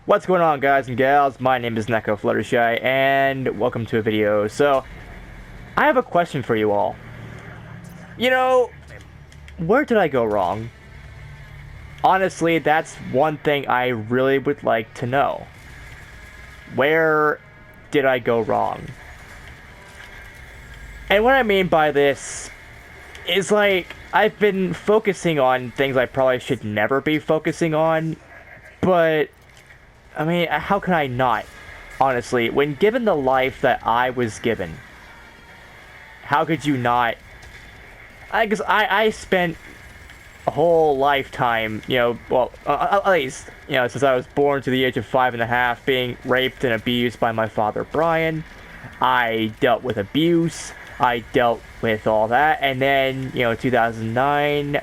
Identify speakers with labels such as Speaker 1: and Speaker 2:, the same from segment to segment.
Speaker 1: What's going on, guys and gals? My name is NekoFluttershy, and welcome to a video. So, I have a question for you all. You know, where did I go wrong? Honestly, that's one thing I really would like to know. Where did I go wrong? And what I mean by this is like, I've been focusing on things I probably should never be focusing on, but I mean, how can I not? Honestly, when given the life that I was given, how could you not? Because I spent a whole lifetime, at least, since I was born to the age of 5.5, being raped and abused by my father, Brian. I dealt with abuse. I dealt with all that. And then, 2009,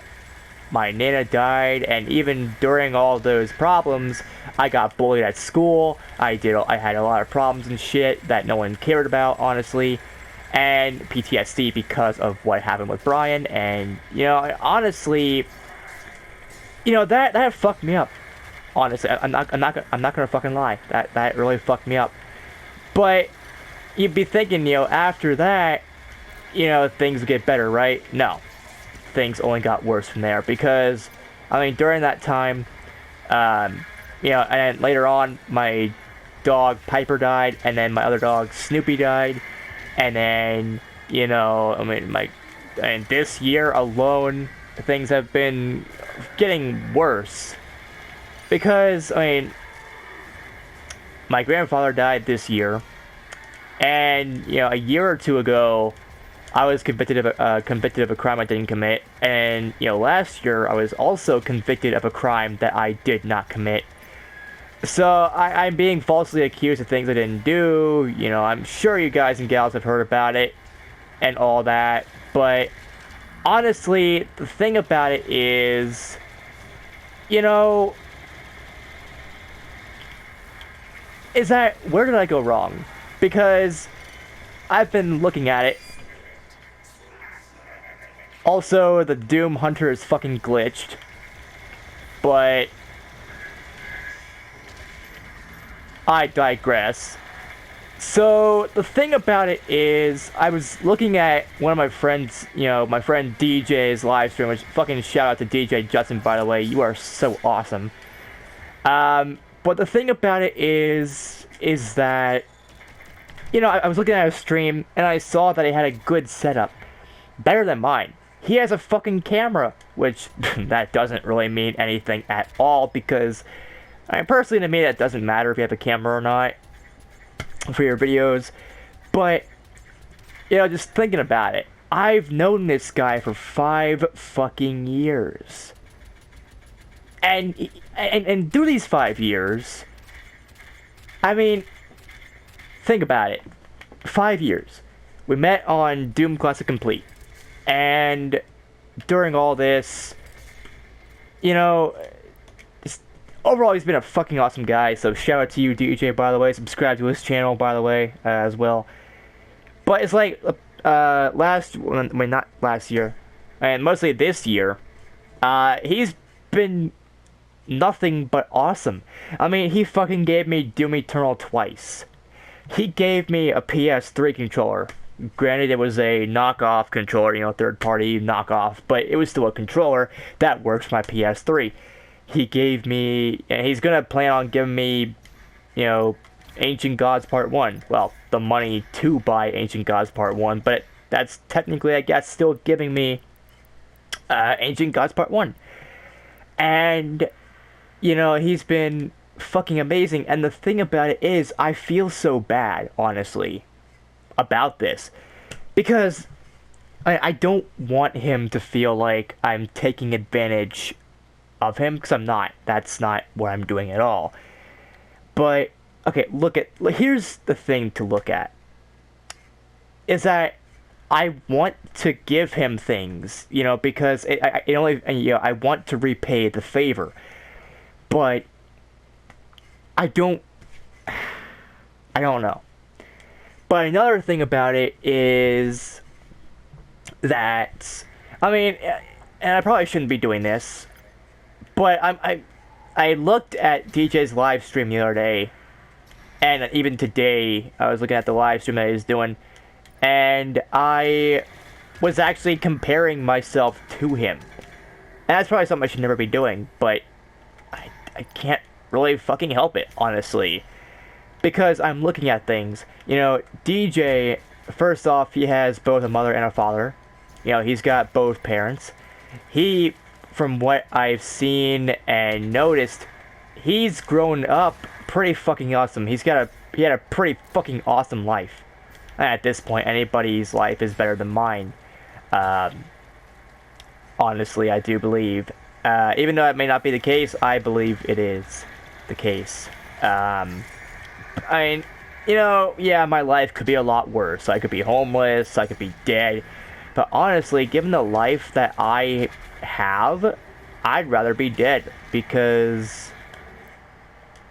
Speaker 1: my Nana died, and even during all those problems, I got bullied at school. I had a lot of problems and shit that no one cared about, honestly, and PTSD because of what happened with Brian. And honestly, that fucked me up. Honestly, I'm not gonna fucking lie. That really fucked me up. But you'd be thinking, after that, things would get better, right? No. Things only got worse from there, because I mean, during that time, and later on, my dog Piper died, and then my other dog Snoopy died, and then and this year alone, things have been getting worse, because I mean, my grandfather died this year, and a year or two ago, I was convicted of a crime I didn't commit, and last year I was also convicted of a crime that I did not commit. So I'm being falsely accused of things I didn't do. I'm sure you guys and gals have heard about it and all that, but honestly, the thing about it is, is that where did I go wrong? Because I've been looking at it. Also, the Doom Hunter is fucking glitched. But I digress. So, the thing about it is, I was looking at one of my friends, my friend DJ's live stream, which fucking shout out to DJ Justin, by the way, you are so awesome. But the thing about it is that, I was looking at a stream, and I saw that he had a good setup. Better than mine. He has a fucking camera, which that doesn't really mean anything at all, because, personally to me, that doesn't matter if you have a camera or not for your videos. But, just thinking about it, I've known this guy for 5 fucking years. And through these 5 years, I mean, think about it. 5 years. We met on Doom Classic Complete. And during all this, overall he's been a fucking awesome guy, so shout out to you, DJ, by the way. Subscribe to his channel, by the way, as well. But it's like, not last year, and mostly this year, he's been nothing but awesome. I mean, he fucking gave me Doom Eternal twice. He gave me a PS3 controller. Granted, it was a knockoff controller, third-party knockoff, but it was still a controller that works for my PS3. He gave me, and he's gonna plan on giving me, Ancient Gods Part 1. Well, the money to buy Ancient Gods Part 1, but that's technically, I guess, still giving me Ancient Gods Part 1. And, he's been fucking amazing, and the thing about it is, I feel so bad, honestly, about this, because I don't want him to feel like I'm taking advantage of him, because I'm not. That's not what I'm doing at all. But okay, here's the thing to look at, is that I want to give him things, because I want to repay the favor, but I don't know. But another thing about it is that, I mean, and I probably shouldn't be doing this, but I looked at DJ's live stream the other day, and even today, I was looking at the live stream that he was doing, and I was actually comparing myself to him. And that's probably something I should never be doing, but I can't really fucking help it, honestly. Because I'm looking at things. You know, DJ, first off, he has both a mother and a father. You know, he's got both parents. He, from what I've seen and noticed, he's grown up pretty fucking awesome. He had a pretty fucking awesome life. And at this point, anybody's life is better than mine. Honestly, I do believe. Even though it may not be the case, I believe it is the case. I mean, you know, yeah, my life could be a lot worse. I could be homeless, I could be dead. But honestly, given the life that I have, I'd rather be dead. Because,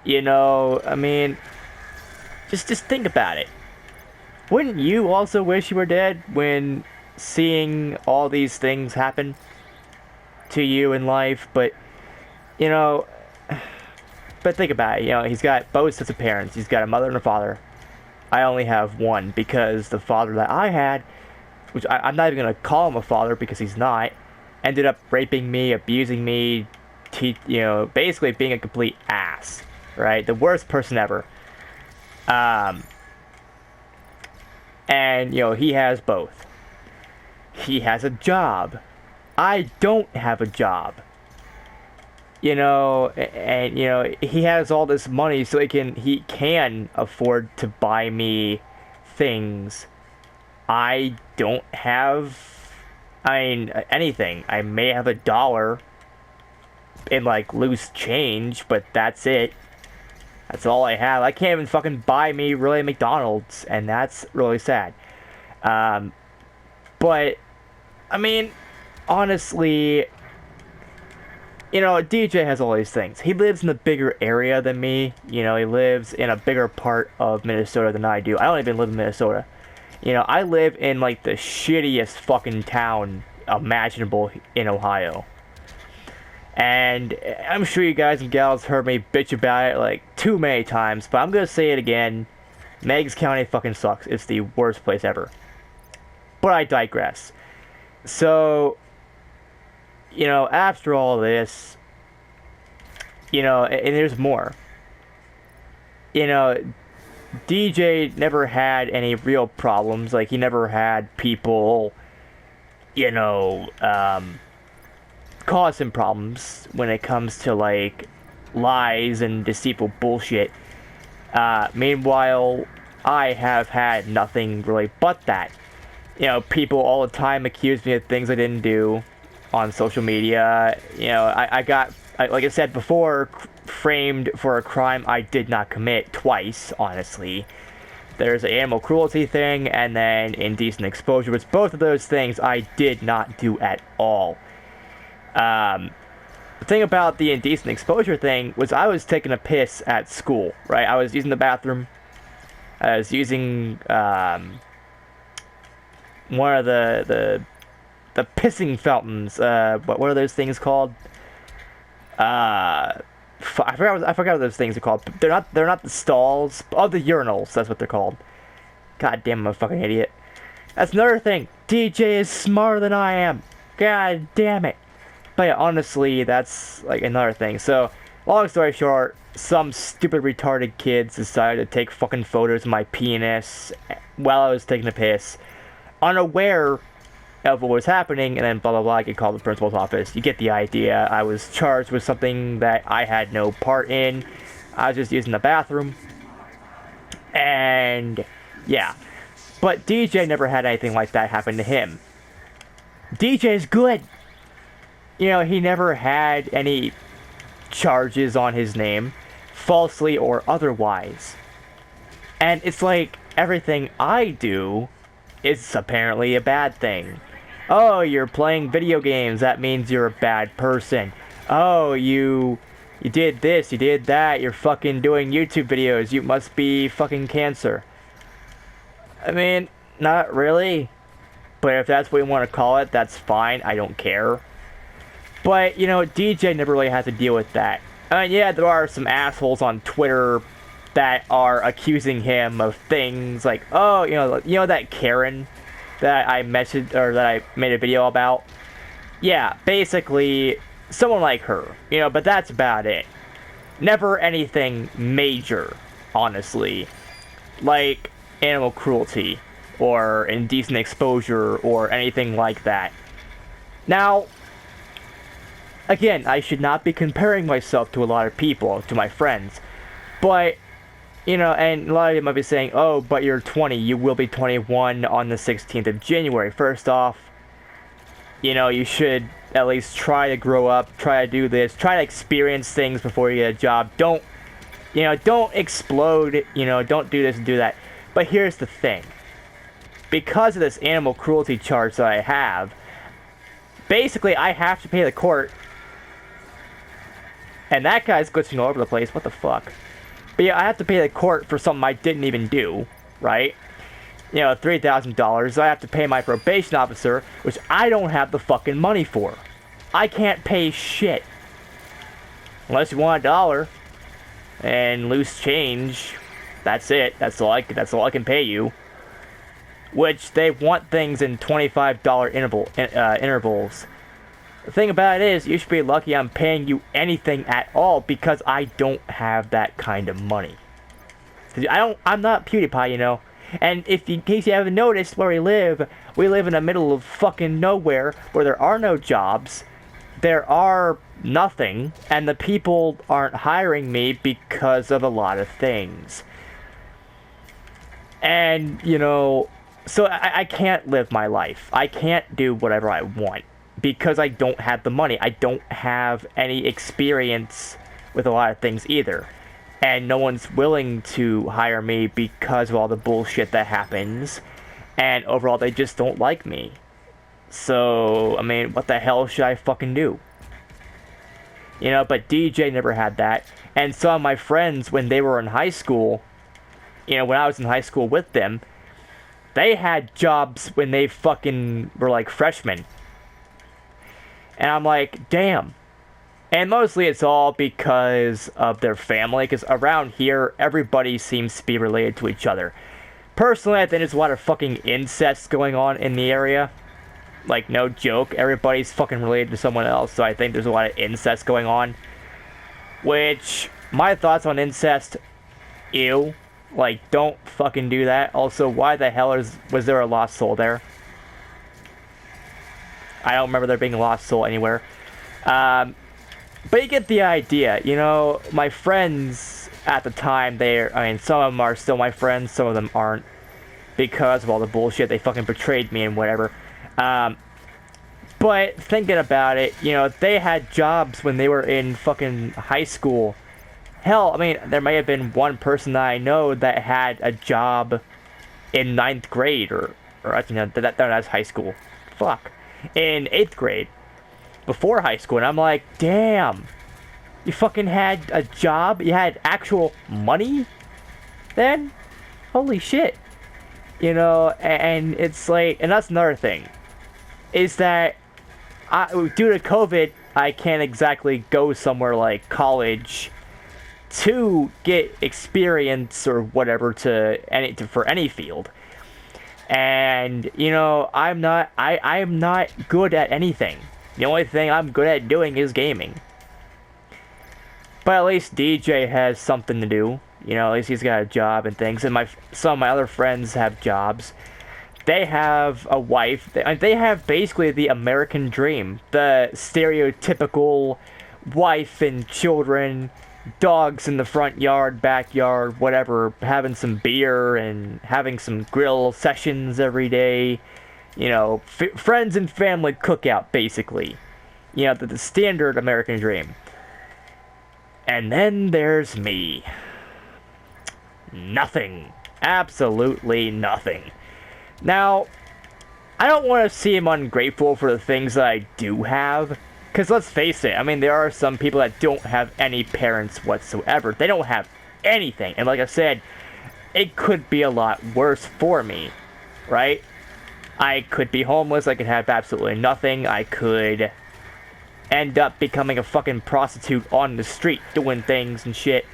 Speaker 1: you know, I mean, just think about it. Wouldn't you also wish you were dead when seeing all these things happen to you in life? But, you know, but think about it. You know, he's got both sets of parents. He's got a mother and a father. I only have one because the father that I had, which I'm not even going to call him a father because he's not, ended up raping me, abusing me, you know, basically being a complete ass, right? The worst person ever. And, you know, he has both. He has a job. I don't have a job. You know, and, you know, he has all this money so he can afford to buy me things. I don't have, I mean, anything. I may have $1 in, like, loose change, but that's it. That's all I have. I can't even fucking buy me really McDonald's, and that's really sad. But, I mean, honestly, you know, DJ has all these things. He lives in a bigger area than me. You know, he lives in a bigger part of Minnesota than I do. I don't even live in Minnesota. You know, I live in, like, the shittiest fucking town imaginable in Ohio. And I'm sure you guys and gals heard me bitch about it, like, too many times, but I'm gonna say it again. Meigs County fucking sucks. It's the worst place ever. But I digress. So, you know, after all this, you know, and there's more. You know, DJ never had any real problems. Like, he never had people, you know, cause him problems when it comes to, like, lies and deceitful bullshit. Meanwhile, I have had nothing really but that. You know, people all the time accuse me of things I didn't do on social media. You know, I got, like I said before, framed for a crime I did not commit twice, honestly. There's an animal cruelty thing, and then indecent exposure, which both of those things I did not do at all. The thing about the indecent exposure thing was I was taking a piss at school, right? I was using the bathroom. I was using, one of the pissing fountains. What are those things called? I forgot what those things are called. They're not the stalls. Oh, the urinals. That's what they're called. God damn, I'm a fucking idiot. That's another thing. DJ is smarter than I am. God damn it. But yeah, honestly, that's like another thing. So, long story short, some stupid retarded kids decided to take fucking photos of my penis while I was taking a piss, unaware of what was happening, and then blah blah blah, I get called to the principal's office. You get the idea. I was charged with something that I had no part in. I was just using the bathroom. And, yeah. But DJ never had anything like that happen to him. DJ's good. You know, he never had any charges on his name, falsely or otherwise. And it's like, everything I do is apparently a bad thing. Oh, you're playing video games, that means you're a bad person. Oh, you did this, you did that, you're fucking doing YouTube videos, you must be fucking cancer. I mean, not really. But if that's what you want to call it, that's fine, I don't care. But, you know, DJ never really had to deal with that. I mean, yeah, there are some assholes on Twitter that are accusing him of things like, oh, you know that Karen that I messaged or that I made a video about. Yeah, basically someone like her, but that's about it. Never anything major, honestly, like animal cruelty or indecent exposure or anything like that. Now, again, I should not be comparing myself to a lot of people, to my friends, but, and a lot of you might be saying, oh, but you're 20, you will be 21 on the 16th of January. First off, you should at least try to grow up, try to do this, try to experience things before you get a job. Don't explode, don't do this and do that. But here's the thing. Because of this animal cruelty charge that I have, basically I have to pay the court. And that guy's glitching all over the place, what the fuck. But yeah, I have to pay the court for something I didn't even do, right? $3,000, I have to pay my probation officer, which I don't have the fucking money for. I can't pay shit. Unless you want $1 and loose change, that's it. That's all I can pay you. Which they want things in $25 intervals. The thing about it is, you should be lucky I'm paying you anything at all because I don't have that kind of money. I'm not PewDiePie, And in case you haven't noticed where we live in the middle of fucking nowhere where there are no jobs, there are nothing, and the people aren't hiring me because of a lot of things. And, so I can't live my life. I can't do whatever I want because I don't have the money. I don't have any experience with a lot of things either. And no one's willing to hire me because of all the bullshit that happens. And overall, they just don't like me. So, I mean, what the hell should I fucking do? But DJ never had that. And some of my friends, when they were in high school, when I was in high school with them, they had jobs when they fucking were like freshmen. And I'm like, damn. And mostly it's all because of their family, because around here, everybody seems to be related to each other. Personally, I think there's a lot of fucking incest going on in the area. Like, no joke, everybody's fucking related to someone else, so I think there's a lot of incest going on. Which, my thoughts on incest, ew. Like, don't fucking do that. Also, why the hell was there a lost soul there? I don't remember there being a lost soul anywhere. But you get the idea, my friends at the time, some of them are still my friends, some of them aren't, because of all the bullshit, they fucking betrayed me and whatever. But thinking about it, they had jobs when they were in fucking high school. Hell, I mean, there may have been one person that I know that had a job in 9th grade, or actually, no, that's high school. Fuck. In 8th grade. Before high school, and I'm like, damn, you fucking had a job? You had actual money then? Holy shit. And it's like, and that's another thing, is that due to COVID, I can't exactly go somewhere like college to get experience or whatever for any field. And, I am not good at anything. The only thing I'm good at doing is gaming. But at least DJ has something to do. At least he's got a job and things. And some of my other friends have jobs. They have a wife. They have basically the American dream. The stereotypical wife and children, dogs in the front yard, backyard, whatever, having some beer and having some grill sessions every day. Friends and family cookout, basically. The standard American dream. And then there's me. Nothing. Absolutely nothing. Now, I don't want to seem ungrateful for the things that I do have. Because let's face it, I mean, there are some people that don't have any parents whatsoever. They don't have anything. And like I said, it could be a lot worse for me, right? I could be homeless, I could have absolutely nothing, I could end up becoming a fucking prostitute on the street, doing things and shit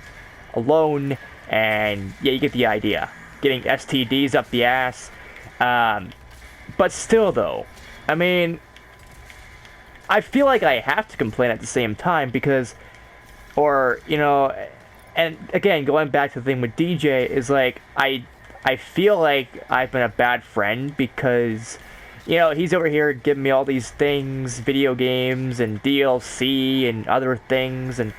Speaker 1: alone, and yeah, you get the idea. Getting STDs up the ass. But still, though, I mean, I feel like I have to complain at the same time because, or, you know, and again, going back to the thing with DJ, is like, I feel like I've been a bad friend because, you know, he's over here giving me all these things, video games and DLC and other things, and,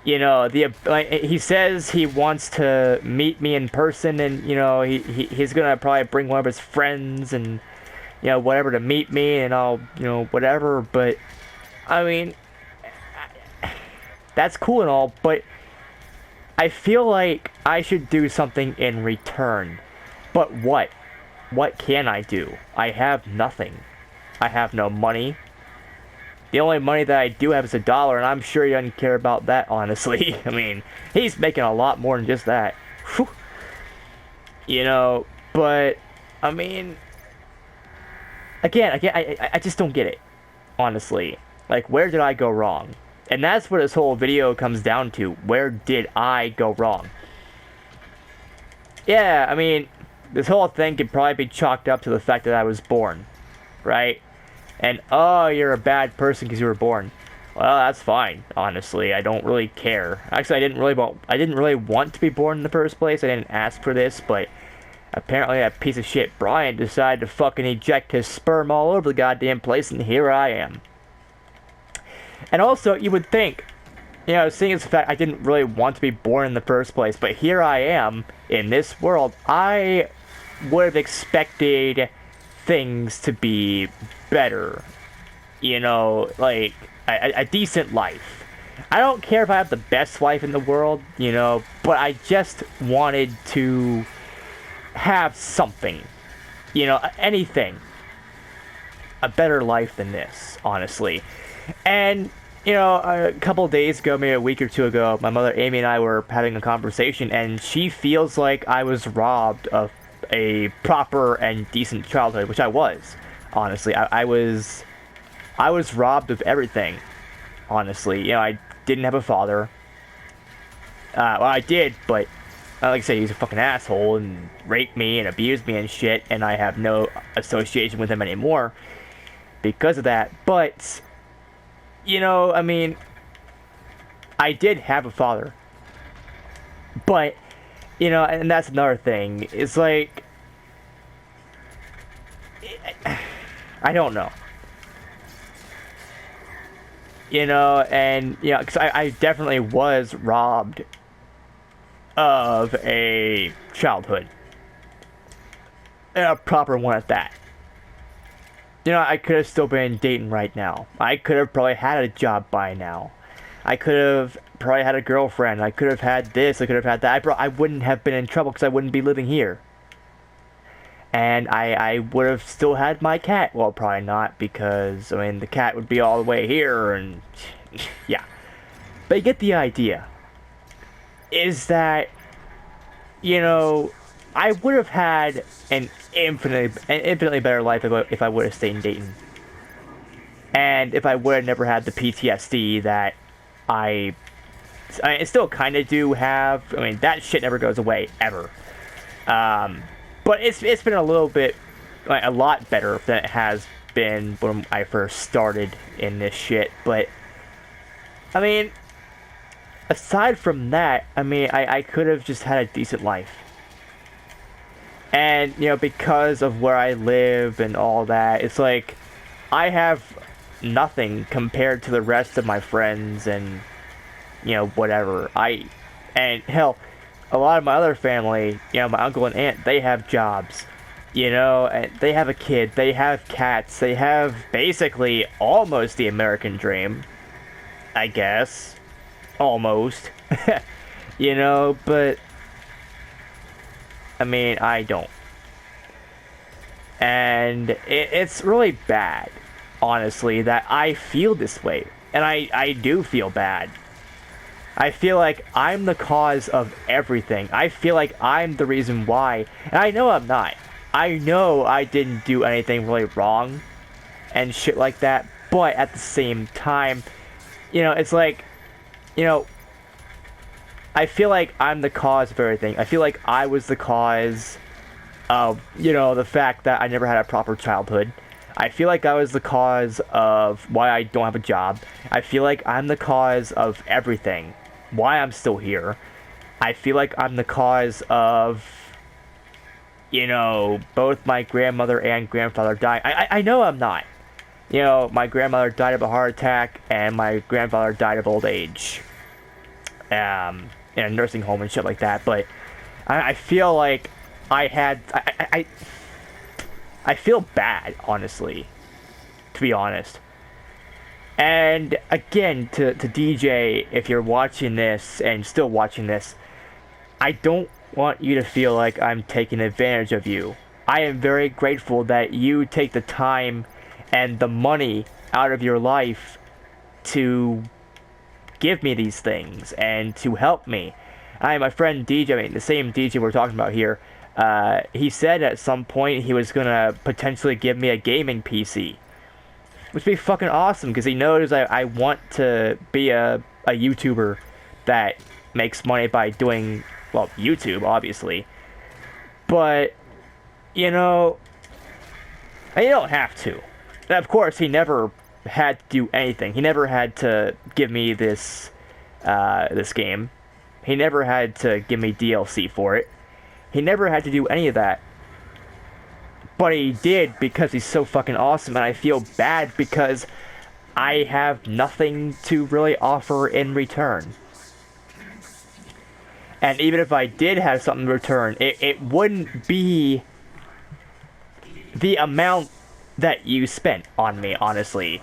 Speaker 1: you know, he says he wants to meet me in person, and, you know, he's gonna probably bring one of his friends and, you know, whatever to meet me, and I'll, you know, whatever, but, I mean, that's cool and all, but I feel like I should do something in return. But what? What can I do? I have nothing. I have no money. The only money that I do have is $1, and I'm sure he doesn't care about that, honestly. I mean, he's making a lot more than just that. Whew. You know, but, I mean, again, I just don't get it, honestly. Like, where did I go wrong? And that's what this whole video comes down to. Where did I go wrong? Yeah, I mean, this whole thing could probably be chalked up to the fact that I was born, right? And, oh, you're a bad person because you were born. Well, that's fine, honestly. I don't really care. Actually, I didn't really want to be born in the first place. I didn't ask for this, but apparently that piece of shit Brian decided to fucking eject his sperm all over the goddamn place, and here I am. And also, you would think, you know, seeing as the fact I didn't really want to be born in the first place, but here I am, in this world, I would have expected things to be better. You know, like, a decent life. I don't care if I have the best life in the world, you know, but I just wanted to have something. You know, anything. A better life than this, honestly. And, you know, a couple of days ago, maybe a week or two ago, my mother Amy and I were having a conversation, and she feels like I was robbed of a proper and decent childhood, which I was, honestly. I was robbed of everything, honestly. You know, I didn't have a father. Well, I did, but, like I said, he's a fucking asshole and raped me and abused me and shit, and I have no association with him anymore because of that. But, you know, I mean, I did have a father. But, you know, and that's another thing. It's like, I don't know. You know, and, you know, because I definitely was robbed of a childhood. And a proper one at that. You know, I could have still been dating right now. I could have probably had a job by now. I could have probably had a girlfriend. I could have had this. I could have had that. I wouldn't have been in trouble because I wouldn't be living here. And I would have still had my cat. Well, probably not, because, I mean, the cat would be all the way here, and, yeah. But you get the idea. Is that, you know, I would have had an infinitely better life if I would have stayed in Dayton. And if I would have never had the PTSD that I still kind of do have. I mean, that shit never goes away, ever. But it's been a little bit, like, a lot better than it has been when I first started in this shit. But, I mean, aside from that, I mean, I could have just had a decent life. And, you know, because of where I live and all that, it's like, I have nothing compared to the rest of my friends and, you know, whatever. And hell, a lot of my other family, you know, my uncle and aunt, they have jobs, you know, and they have a kid, they have cats, they have basically almost the American dream, I guess. Almost. You know, but I mean, I don't. And it's really bad, honestly, that I feel this way. And I do feel bad. I feel like I'm the cause of everything. I feel like I'm the reason why. And I know I'm not. I know I didn't do anything really wrong and shit like that. But at the same time, you know, it's like, you know, I feel like I'm the cause of everything. I feel like I was the cause of, you know, the fact that I never had a proper childhood. I feel like I was the cause of why I don't have a job. I feel like I'm the cause of everything. Why I'm still here. I feel like I'm the cause of, you know, both my grandmother and grandfather dying. I know I'm not. You know, my grandmother died of a heart attack, and my grandfather died of old age. In a nursing home and shit like that. But I feel like I feel bad, honestly, to be honest. And again, to DJ, if you're watching this and still watching this, I don't want you to feel like I'm taking advantage of you. I am very grateful that you take the time and the money out of your life to give me these things and to help me. My friend DJ, I mean, the same DJ we're talking about here, he said at some point he was gonna potentially give me a gaming PC, which would be fucking awesome because he knows I want to be a YouTuber that makes money by doing, well, YouTube, obviously. But, you know, you don't have to. And of course, he never had to do anything. He never had to give me this game. He never had to give me DLC for it. He never had to do any of that. But he did because he's so fucking awesome, and I feel bad because I have nothing to really offer in return. And even if I did have something in return, it wouldn't be the amount that you spent on me, honestly.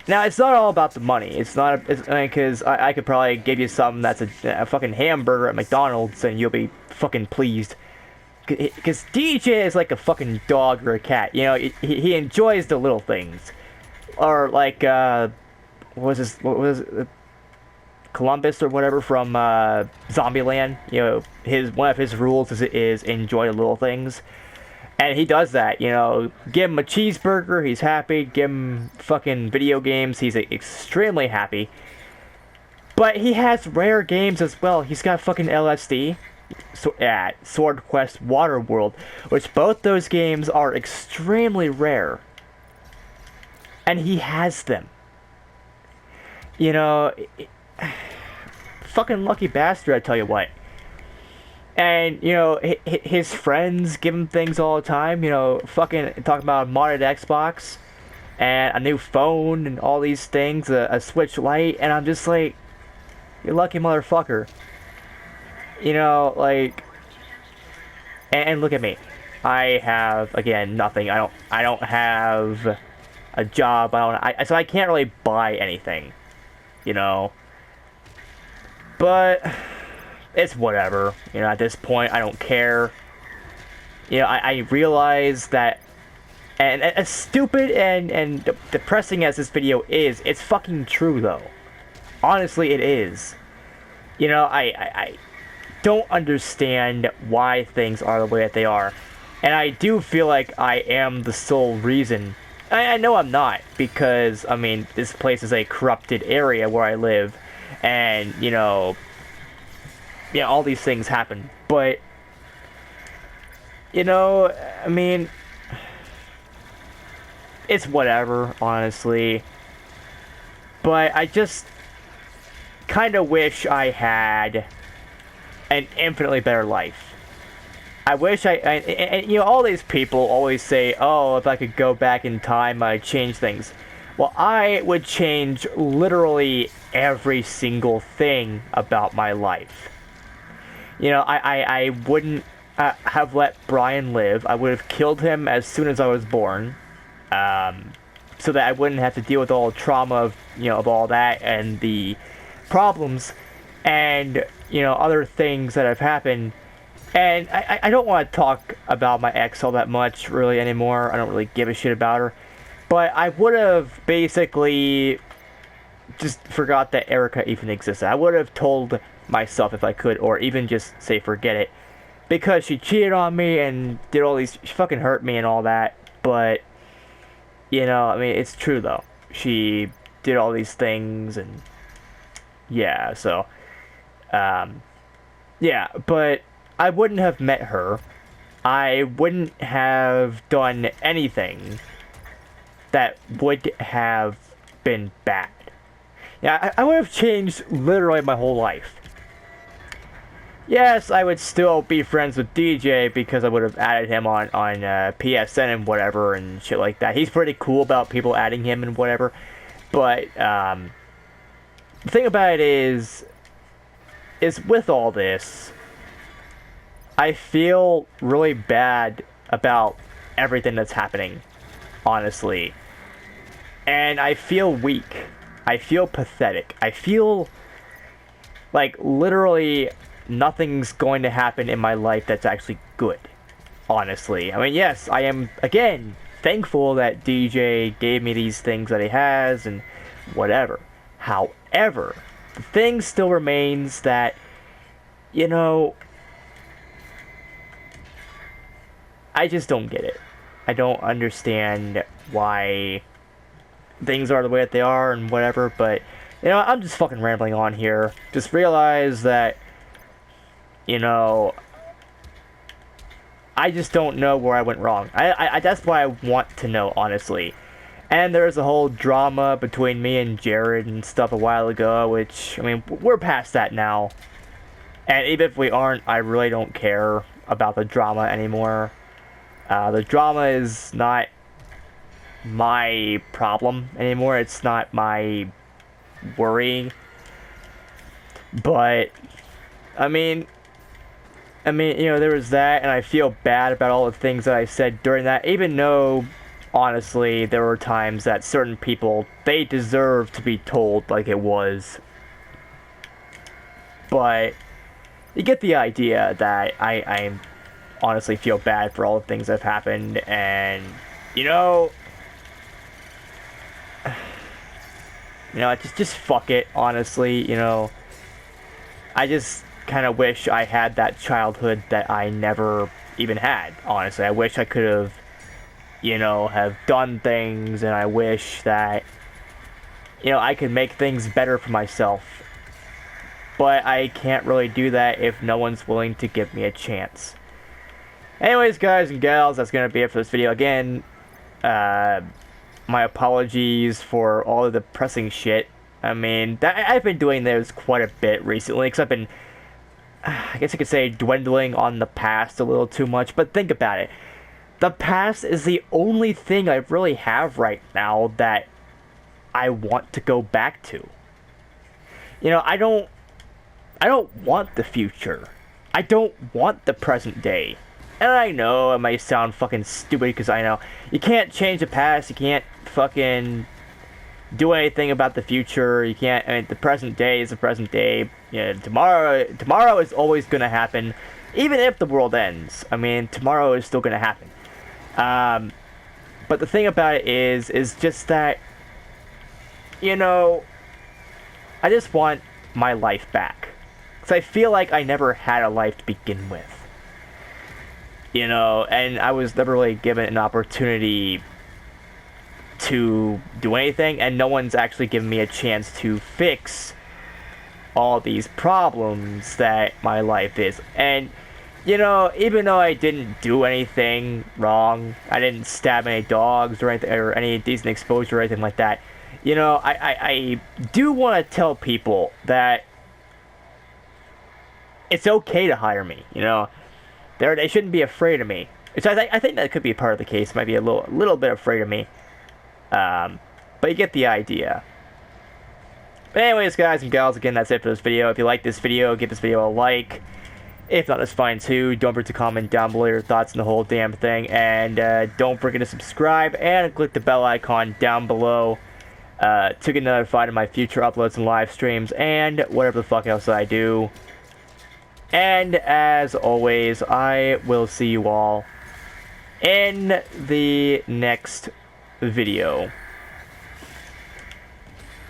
Speaker 1: Now, it's not all about the money. It's not, because I could probably give you something that's a fucking hamburger at McDonald's and you'll be fucking pleased. Because DJ is like a fucking dog or a cat. You know, he enjoys the little things. Or like, what was it? Columbus or whatever from Zombieland. You know, one of his rules is enjoy the little things. And he does that, you know. Give him a cheeseburger, he's happy. Give him fucking video games, he's extremely happy. But he has rare games as well. He's got fucking LSD, Sword Quest Waterworld, which both those games are extremely rare. And he has them. You know, fucking lucky bastard, I tell you what. And, you know, his friends give him things all the time, you know, fucking talking about a modded Xbox, and a new phone, and all these things, a Switch Lite, and I'm just like, you lucky motherfucker. You know, like, and look at me. I have, again, nothing. I don't have a job, so I can't really buy anything, you know. But it's whatever, you know, at this point, I don't care. You know, I realize that, and as stupid and depressing as this video is, it's fucking true, though. Honestly, it is. You know, I don't understand why things are the way that they are. And I do feel like I am the sole reason. I know I'm not, because, I mean, this place is a corrupted area where I live, and, you know, yeah, all these things happen, but, you know, I mean, it's whatever, honestly, but I just kind of wish I had an infinitely better life. I wish and you know, all these people always say, oh, if I could go back in time, I'd change things. Well, I would change literally every single thing about my life. You know, I wouldn't have let Brian live. I would have killed him as soon as I was born, so that I wouldn't have to deal with all the trauma of, you know, of all that and the problems and, you know, other things that have happened. And I don't want to talk about my ex all that much really anymore. I don't really give a shit about her. But I would have basically just forgot that Erica even existed. I would have told myself if I could, or even just say forget it, because she cheated on me and did all these, she fucking hurt me and all that. But, you know, I mean, it's true though, she did all these things, and yeah, so yeah, but I wouldn't have met her. I wouldn't have done anything that would have been bad. Yeah, I would have changed literally my whole life. Yes, I would still be friends with DJ because I would have added him on PSN and whatever and shit like that. He's pretty cool about people adding him and whatever. But the thing about it is with all this, I feel really bad about everything that's happening, honestly. And I feel weak. I feel pathetic. I feel like literally nothing's going to happen in my life that's actually good, honestly. I mean, yes, I am, again, thankful that DJ gave me these things that he has and whatever. However, the thing still remains that, you know, I just don't get it. I don't understand why things are the way that they are and whatever, but, you know, I'm just fucking rambling on here. Just realize that, you know, I just don't know where I went wrong. I that's what I want to know, honestly. And there's a whole drama between me and Jared and stuff a while ago, which, I mean, we're past that now. And even if we aren't, I really don't care about the drama anymore. The drama is not my problem anymore. It's not my worry. But, I mean, you know, there was that, and I feel bad about all the things that I said during that, even though, honestly, there were times that certain people, they deserve to be told like it was. But you get the idea that I honestly feel bad for all the things that have happened, and, you know, just fuck it, honestly, you know. I just kind of wish I had that childhood that I never even had, honestly. I wish I could have, you know, have done things, and I wish that, you know, I could make things better for myself. But I can't really do that if no one's willing to give me a chance. Anyways, guys and gals, that's going to be it for this video. Again, my apologies for all of the depressing shit. I mean, I've been doing this quite a bit recently, because I've been, I guess you could say, dwindling on the past a little too much. But think about it. The past is the only thing I really have right now that I want to go back to. You know, I don't want the future. I don't want the present day. And I know it might sound fucking stupid, because I know you can't change the past, you can't fucking do anything about the future, you can't, I mean, the present day is the present day. You know, tomorrow is always gonna happen, even if the world ends. I mean, tomorrow is still gonna happen. But the thing about it is just that, you know, I just want my life back. Because I feel like I never had a life to begin with. You know, and I was never really given an opportunity to do anything, and no one's actually given me a chance to fix all these problems that my life is. And, you know, even though I didn't do anything wrong, I didn't stab any dogs or anything, or any decent exposure or anything like that, you know, I do want to tell people that it's okay to hire me, you know. They shouldn't be afraid of me. Which I think that could be part of the case. Might be a little bit afraid of me. But you get the idea. But anyways, guys and gals, again, that's it for this video. If you like this video, give this video a like. If not, that's fine too. Don't forget to comment down below your thoughts on the whole damn thing. And don't forget to subscribe and click the bell icon down below to get notified of my future uploads and live streams and whatever the fuck else I do. And as always, I will see you all in the next video.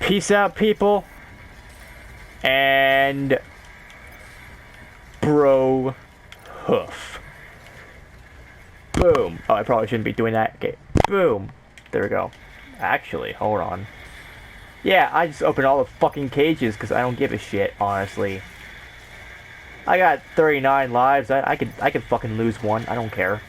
Speaker 1: Peace out, people. And bro hoof. Boom. Oh, I probably shouldn't be doing that. Okay. Boom. There we go. Actually, hold on. Yeah, I just open all the fucking cages because I don't give a shit, honestly. I got 39 lives. I could fucking lose one. I don't care.